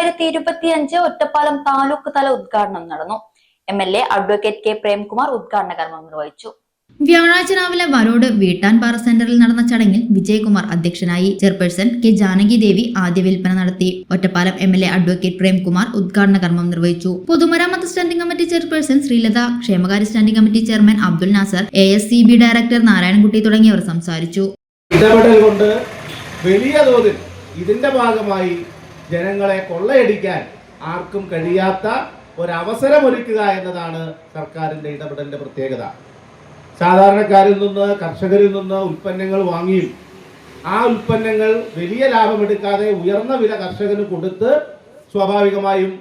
2025 ഒറ്റപ്പാലം താലൂക്ക് തല ഉദ്ഘാടനം നടന്നു. MLA അഡ്വക്കേറ്റ് കെ പ്രേംകുമാർ ഉദ്ഘാടന കർമ്മം നിർവഹിച്ചു. വ്യാഴാഴ്ച രാവിലെ വരോട് വീട്ടാൻപാറ സെന്ററിൽ നടന്ന ചടങ്ങിൽ വിജയകുമാർ അധ്യക്ഷനായി. ചെയർപേഴ്സൺ കെ ജാനകി ദേവി ആദ്യ വിൽപ്പന നടത്തി. ഒറ്റപ്പാലം MLA അഡ്വക്കേറ്റ് പ്രേംകുമാർ ഉദ്ഘാടന കർമ്മം നിർവഹിച്ചു. പൊതുമരാമത്ത് സ്റ്റാൻഡിംഗ് കമ്മിറ്റി ചെയർപേഴ്സൺ ശ്രീലത, ക്ഷേമകാര്യ standing committee chairman Abdul Nasser, ASCB director Narayanankutty തുടങ്ങിയവർ സംസാരിച്ചു. ഇടപെടൽ കൊണ്ട് വലിയ തോതിൽ ഇതിന്റെ ഭാഗമായി ജനങ്ങളെ കൊള്ളയടിക്കാൻ ആർക്കും കഴിയാത്ത ഒരവസരമൊരുക്കുക എന്നതാണ് സർക്കാരിന്റെ ഇടപെടലിന്റെ പ്രത്യേകത. സാധാരണക്കാരിൽ നിന്ന്, കർഷകരിൽ നിന്ന് ഉൽപ്പന്നങ്ങൾ വാങ്ങിയും ആ ഉൽപ്പന്നങ്ങൾ വലിയ ലാഭമെടുക്കാതെ ഉയർന്ന വില കർഷകന് കൊടുത്ത് സ്വാഭാവികമായും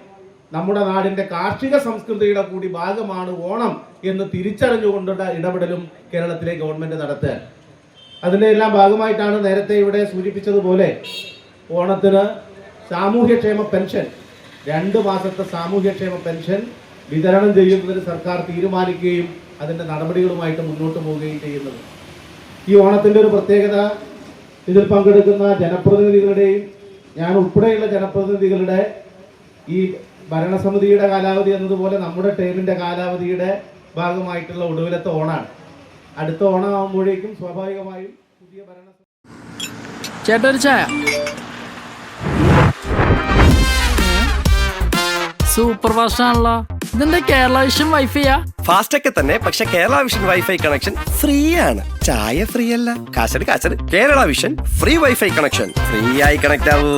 നമ്മുടെ നാടിന്റെ കാർഷിക സംസ്കൃതിയുടെ കൂടി ഭാഗമാണ് ഓണം എന്ന് തിരിച്ചറിഞ്ഞുകൊണ്ടുള്ള ഇടപെടലും കേരളത്തിലെ ഗവൺമെന്റ് നടത്തുക. അതിൻ്റെ എല്ലാം ഭാഗമായിട്ടാണ് നേരത്തെ ഇവിടെ സൂചിപ്പിച്ചതുപോലെ ഓണത്തിന് സാമൂഹ്യക്ഷേമ പെൻഷൻ 2 മാസത്തെ സാമൂഹ്യക്ഷേമ പെൻഷൻ വിതരണം ചെയ്യുന്നതിന് സർക്കാർ തീരുമാനിക്കുകയും അതിൻ്റെ നടപടികളുമായിട്ട് മുന്നോട്ട് പോവുകയും ചെയ്യുന്നത്. ഈ ഓണത്തിൻ്റെ ഒരു പ്രത്യേകത, ഇതിൽ പങ്കെടുക്കുന്ന ജനപ്രതിനിധികളുടെയും ഞാൻ ഉൾപ്പെടെയുള്ള ജനപ്രതിനിധികളുടെ ഈ ഭരണസമിതിയുടെ കാലാവധി എന്നതുപോലെ നമ്മുടെ ടേമിൻ്റെ കാലാവധിയുടെ ഭാഗമായിട്ടുള്ള ഒടുവിലത്തെ ഓണാണ്. അടുത്ത ഓണം ആകുമ്പോഴേക്കും സ്വാഭാവികമായും പുതിയ സൂപ്പർ ഫാസ്റ്റ് ആണല്ലോ. ഇതെന്താ കേരള വിഷൻ വൈഫൈയാ? ഫാസ്റ്റ് ഒക്കെ തന്നെ, പക്ഷെ Kerala vision wifi connection free ആണ്. ചായ ഫ്രീ അല്ല, കാശട് Kerala vision free wifi connection. Free ആയി കണക്ട് ആവൂ.